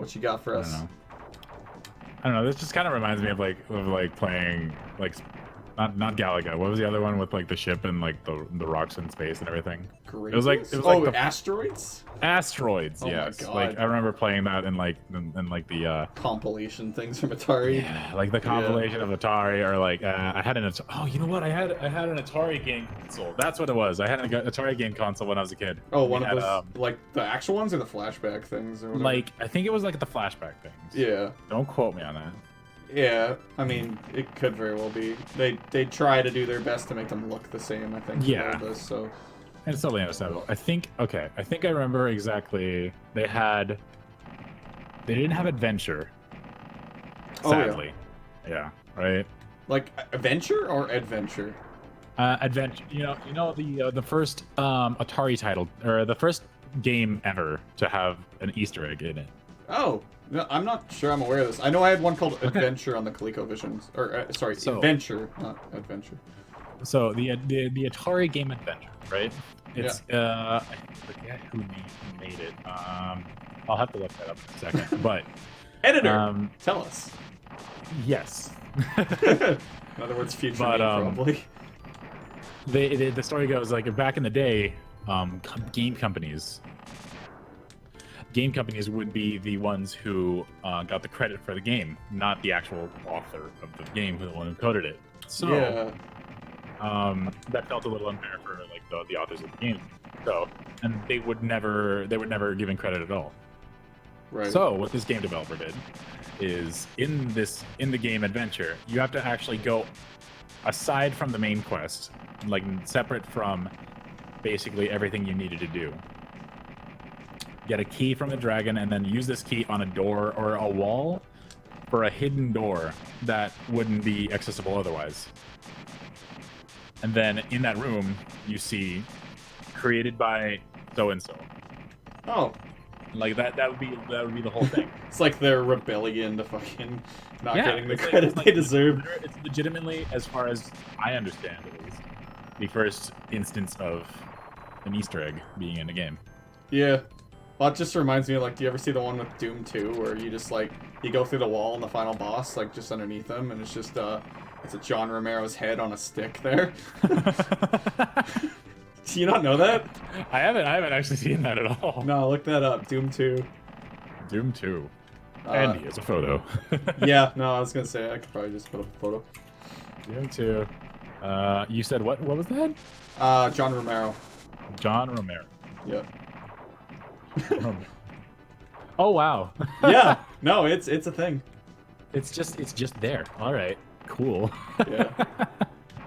What you got for us? I don't know. This just kind of reminds me of playing like not Galaga. What was the other one with like the ship and like the rocks in space and everything? Great. It was like the Asteroids. Asteroids. Oh yes. my God. Like I remember playing that in like the compilation things from Atari. Yeah, like the compilation of Atari, or like I had an oh, you know what? I had an Atari game console. That's what it was. I had an Atari game console when I was a kid. Oh, one of those like the actual ones or the flashback things or whatever? Like I think it was like the flashback things. Yeah. Don't quote me on that. Yeah, I mean, it could very well be. They try to do their best to make them look the same, I think. Yeah. This, so. And it's totally understandable. I think I remember exactly. They didn't have Adventure. Sadly. Oh, yeah. Right. Like Adventure or Adventure? Adventure. You know the first Atari title, or the first game ever to have an Easter egg in it. Oh. No, I'm not sure I'm aware of this. I know I had one called Adventure on the ColecoVisions. Or, sorry, Adventure, not Adventure. So, the Atari game Adventure, right? It's, I forget who made it. I'll have to look that up in a second, but... Editor, tell us. Yes. In other words, future me, probably. The story goes, like, back in the day, game companies would be the ones who got the credit for the game, not the actual author of the game, the one who coded it. So that felt a little unfair for like the authors of the game. So, and they were never given credit at all. Right. So what this game developer did is in the game Adventure, you have to actually go aside from the main quest, like separate from basically everything you needed to do. Get a key from the dragon, and then use this key on a door or a wall for a hidden door that wouldn't be accessible otherwise. And then in that room, you see created by so and so. Oh, like that would be the whole thing. It's like their rebellion to fucking not getting the credit they deserve. It's legitimately, as far as I understand at least, the first instance of an Easter egg being in a game. Yeah. Well, it just reminds me of, like, do you ever see the one with Doom 2, where you just, like, you go through the wall and the final boss, like, just underneath them, and it's just, it's a John Romero's head on a stick there? Do you not know that? I haven't actually seen that at all. No, look that up. Doom 2. Doom 2. And here's a photo. Yeah, no, I was gonna say, I could probably just put up a photo. Doom 2. You said what was that? John Romero. John Romero. Yep. Oh wow. Yeah, no, it's a thing. It's just there. All right, cool. Yeah,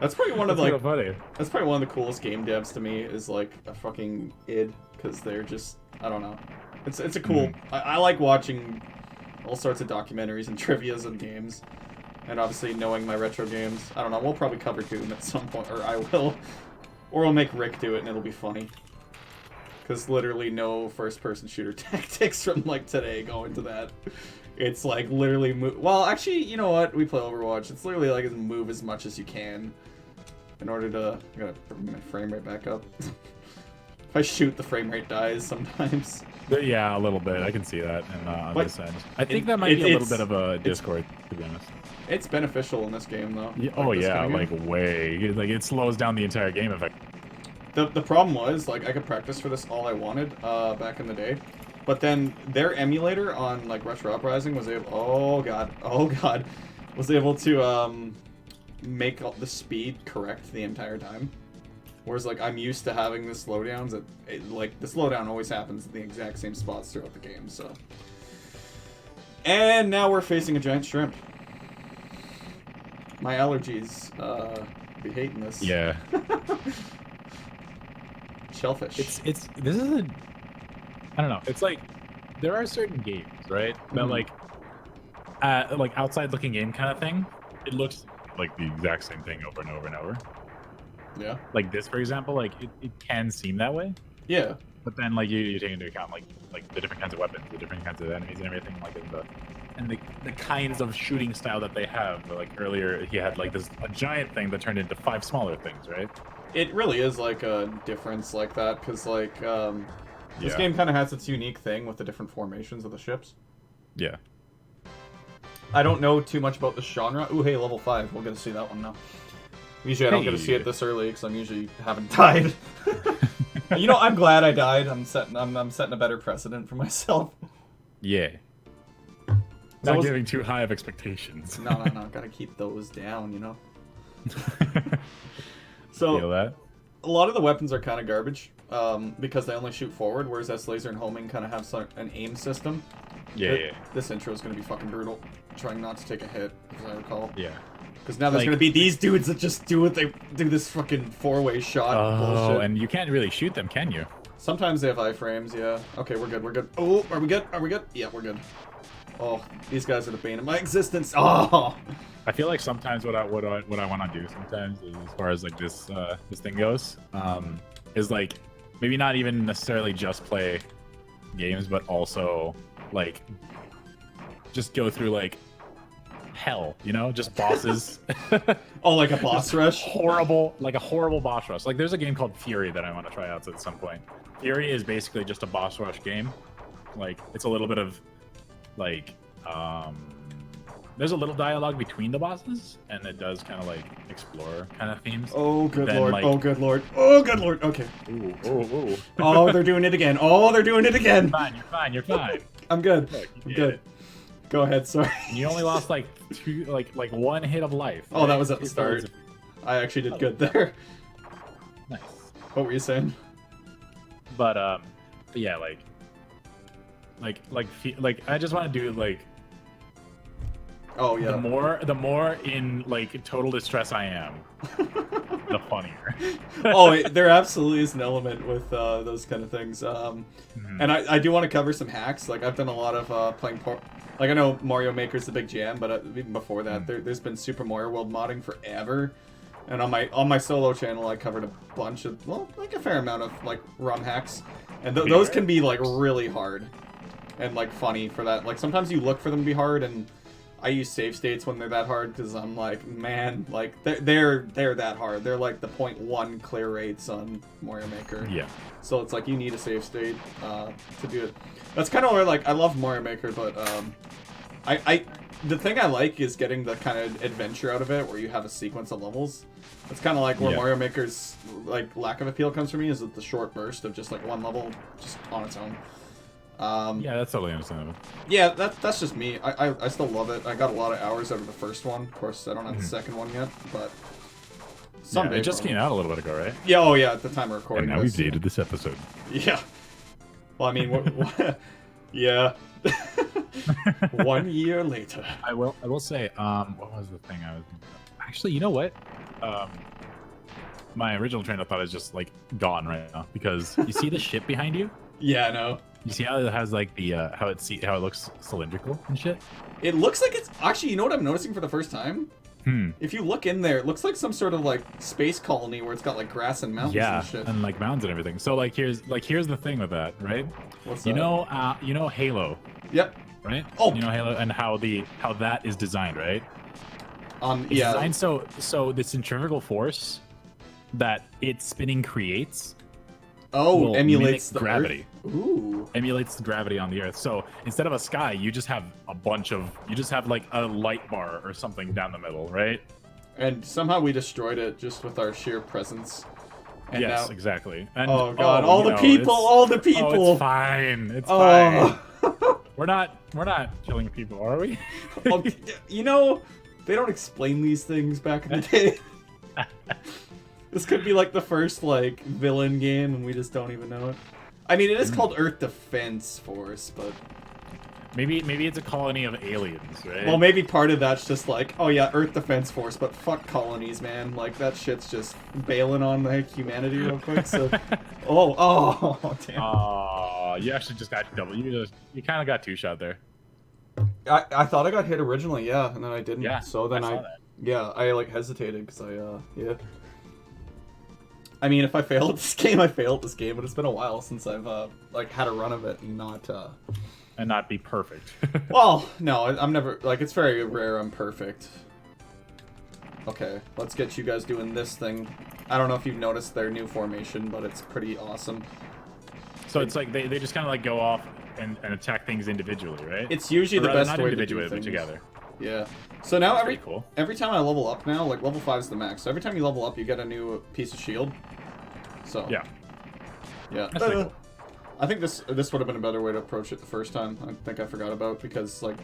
that's probably one of like funny. That's probably one of the coolest game devs to me is like a fucking id, because they're just, I don't know. It's a cool. I like watching all sorts of documentaries and trivias of games, and obviously knowing my retro games. I don't know. We'll probably cover Doom at some point, or I will, or we'll make Rick do it, and it'll be funny. Because literally no first-person shooter tactics from, like, today go into that. It's, like, literally move... Well, actually, you know what? We play Overwatch. It's literally, like, move as much as you can in order to... I gotta bring my frame rate back up. If I shoot, the frame rate dies sometimes. Yeah, a little bit. I can see that on this end. I think that might be a little bit of a discord, to be honest. It's beneficial in this game, though. Yeah, oh, yeah, like, way. Like, it slows down the entire game effect. The problem was, like, I could practice for this all I wanted back in the day, but then their emulator on, like, Retro Uprising was able... Oh, God. Was able to make the speed correct the entire time. Whereas, like, I'm used to having the slowdowns. Like, the slowdown always happens in the exact same spots throughout the game, so... And now we're facing a giant shrimp. My allergies be hating this. Yeah. Shellfish. This is a... I don't know. It's like, there are certain games, right? That like outside looking game kind of thing. It looks like the exact same thing over and over and over. Yeah. Like this, for example, like it can seem that way. Yeah. But then like you take into account like the different kinds of weapons, the different kinds of enemies and everything, like the kinds of shooting style that they have. Like earlier, he had like a giant thing that turned into 5 smaller things, right? It really is like a difference like that, because like this game kind of has its unique thing with the different formations of the ships. Yeah. I don't know too much about this genre. Ooh, hey, level 5. We'll get to see that one now. Usually I don't get to see it this early because I'm usually haven't died. You know, I'm glad I died. I'm setting a better precedent for myself. Yeah. Not giving too high of expectations. No. Gotta keep those down, you know? So, Feel that? a lot of the weapons are kind of garbage because they only shoot forward, whereas S-Laser and homing kind of have an aim system. Yeah. This intro is going to be fucking brutal. Trying not to take a hit, as I recall. Yeah. Because now there's going to be these dudes that just do this fucking four-way shot bullshit. And you can't really shoot them, can you? Sometimes they have iframes, yeah. Okay, we're good. Oh, are we good? Yeah, we're good. Oh, these guys are the bane of my existence. Oh! I feel like sometimes what I want to do sometimes, is, as far as like this thing goes, is like maybe not even necessarily just play games, but also like just go through like hell, you know, just bosses. Oh, like a boss rush? Like a horrible boss rush. Like there's a game called Fury that I want to try out at some point. Fury is basically just a boss rush game. Like it's a little bit of like there's a little dialogue between the bosses, and it does kind of like explore kind of themes. Oh good lord! Like... Oh good lord! Oh good lord! Okay. Ooh. Oh, they're doing it again! Oh, they're doing it again! You're fine. I'm good. Look, I'm good. Go ahead. Sorry. You only lost like one hit of life. Right? Oh, that was at the start. I actually did good there. Nice. What were you saying? But yeah, like I just want to do like. Oh yeah. The more in like total distress I am, the funnier. Oh, there absolutely is an element with those kind of things. And I do want to cover some hacks. Like I've done a lot of playing like I know Mario Maker's the big jam, but even before that, there's been Super Mario World modding forever. And on my solo channel, I covered a bunch of like a fair amount of like ROM hacks, and those can be like really hard and like funny for that. Like sometimes you look for them to be hard, and I use save states when they're that hard because I'm like, man, like they're that hard. They're like the 0.1 clear rates on Mario Maker. Yeah. So it's like you need a save state to do it. That's kind of where like I love Mario Maker, but the thing I like is getting the kind of adventure out of it where you have a sequence of levels. It's kind of like where Mario Maker's like lack of appeal comes from me is the short burst of just like one level just on its own. Yeah, that's totally understandable. Yeah, that's just me. I still love it. I got a lot of hours out of the first one. Of course, I don't have the second one yet, but someday. Yeah, it just came out a little bit ago, right? Yeah, oh yeah, at the time of recording. And now we've dated this episode. Yeah. Well, I mean, yeah. 1 year later. I will say, what was the thing I was... Actually, you know what? My original train of thought is just, like, gone right now. Because you see the ship behind you? Yeah, I know. You see how it has, like, the, how it looks cylindrical and shit? It looks like it's... Actually, you know what I'm noticing for the first time? If you look in there, it looks like some sort of, like, space colony where it's got, like, grass and mountains and shit. And, like, mountains and everything. So, here's the thing with that, right? What's you that? You know Halo? Yep. Right? Oh! You know Halo and how that is designed, right? Yeah. It's designed so the centrifugal force that its spinning creates emulates the gravity. Earth. Ooh. Emulates the gravity on the Earth. So instead of a sky, you just have like a light bar or something down the middle, right? And somehow we destroyed it just with our sheer presence. And yes, now... exactly. And, oh god, all the people! Oh, it's fine. It's fine. We're not killing people, are we? You know, they don't explain these things back in the day. This could be like the first like villain game, and we just don't even know it. I mean, it is called Earth Defense Force, but maybe it's a colony of aliens, right? Well, maybe part of that's just like, oh yeah, Earth Defense Force, but fuck colonies, man. Like that shit's just bailing on like humanity real quick. So, oh, damn. Oh, you actually just got double. You kind of got two-shot there. I thought I got hit originally, yeah, and then I didn't. Yeah, so then I saw that. Yeah, I like hesitated because yeah. I mean, if I fail at this game, I fail at this game, but it's been a while since I've like had a run of it and not be perfect. Well, no, I'm never like it's very rare I'm perfect. Okay, let's get you guys doing this thing. I don't know if you've noticed their new formation, but it's pretty awesome. So it's like they just kind of like go off and attack things individually, right? It's usually the Or rather, best not way to individually, do but things. together. Yeah. So now That's pretty cool. every time I level up now, like level 5 is the max. So every time you level up, you get a new piece of shield. So Yeah. yeah. That's pretty cool. I think this would have been a better way to approach it the first time. I think I forgot about because like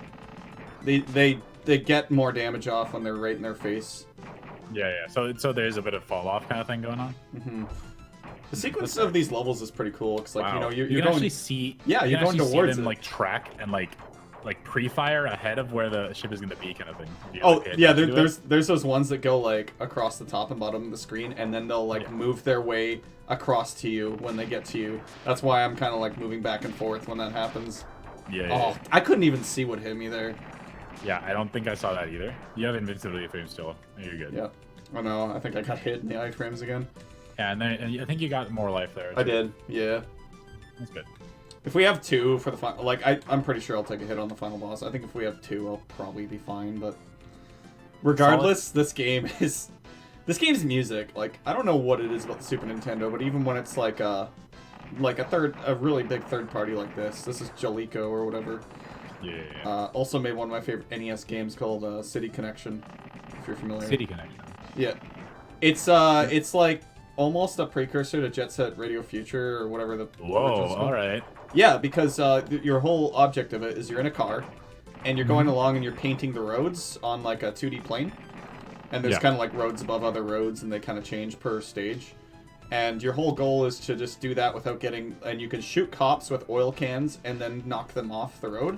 they get more damage off when they're right in their face. Yeah, yeah. So there's a bit of fall off kind of thing going on. Mm-hmm. The sequence of these levels is pretty cool because like Wow. you know you you're can going actually see. yeah you you're can going actually towards see them it. like track and like pre-fire ahead of where the ship is going to be, kind of thing. You, Oh like, pay yeah, attention to it. there's those ones that go like across the top and bottom of the screen, and then they'll like move their way across to you when they get to you. That's why I'm kind of like moving back and forth when that happens. Yeah. Oh, I couldn't even see what hit me there. Yeah, I don't think I saw that either. You have invincibility frame still. You're good. Yeah. Oh no, I think I got hit in the iframes again. Yeah, and then I think you got more life there. I did. Yeah. That's good. If we have 2 for the final, like I'm pretty sure I'll take a hit on the final boss. I think if we have 2, I'll probably be fine. But regardless, this game's music. Like I don't know what it is about the Super Nintendo, but even when it's like a really big third party like this is Jaleco or whatever. Yeah. Also made one of my favorite NES games called City Connection. If you're familiar. City Connection. Yeah. It's like almost a precursor to Jet Set Radio Future or whatever the. Whoa! All right. Yeah, because your whole object of it is you're in a car, and you're going along and you're painting the roads on like a 2D plane, and there's kind of like roads above other roads, and they kind of change per stage, and your whole goal is to just do that without getting, and you can shoot cops with oil cans and then knock them off the road,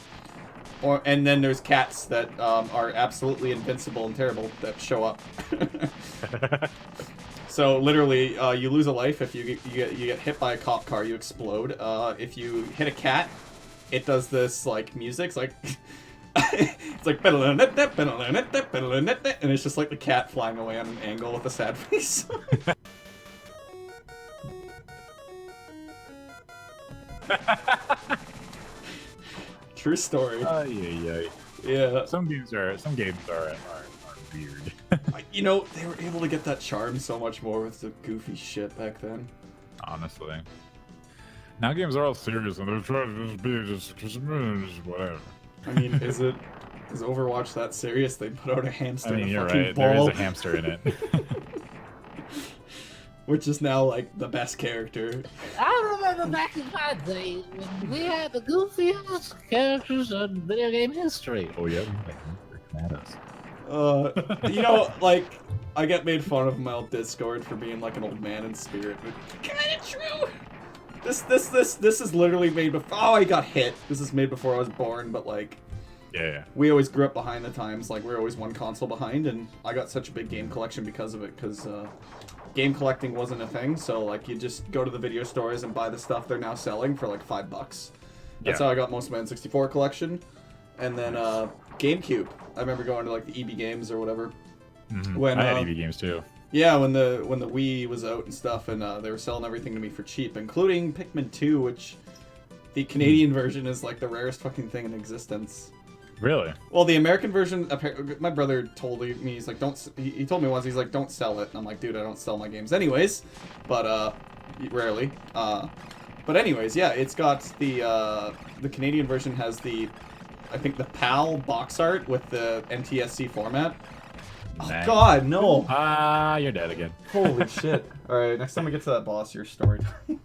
and then there's cats that are absolutely invincible and terrible that show up. So literally, you lose a life if you get hit by a cop car, you explode. If you hit a cat, it does this like music. It's like it's like and it's just like the cat flying away on an angle with a sad face. True story. Yeah. Yeah. Some games are weird. You know, they were able to get that charm so much more with the goofy shit back then. Honestly. Now games are all serious and they're trying to just be just whatever. I mean, is Overwatch that serious? They put out a hamster I mean, in a you're fucking right. ball. There is a hamster in it. which is now like the best character. I remember back in my day when we had the goofiest characters in video game history. Oh yeah, at us. You know, like, I get made fun of in my old Discord for being like an old man in spirit, but kinda true. This is literally made before. Oh, I got hit. This is made before I was born, but like, Yeah. we always grew up behind the times. Like, we're always one console behind, and I got such a big game collection because of it. Because game collecting wasn't a thing, so like, you just go to the video stores and buy the stuff they're now selling for like $5. That's how I got most of my N64 collection, and then GameCube. I remember going to like the EB Games or whatever. Mm-hmm. When I had EV games too. yeah, when the Wii was out and stuff, and they were selling everything to me for cheap, including Pikmin 2, which the Canadian version is like the rarest fucking thing in existence. Really? Well, the American version, my brother told me, he's like, he told me once, he's like, don't sell it. And I'm like, dude, I don't sell my games anyways, but rarely. But anyways, yeah, it's got the Canadian version has the, I think the PAL box art with the NTSC format. Nice. Oh God, no! Ah, you're dead again. Holy shit! All right, next time we get to that boss, your story time.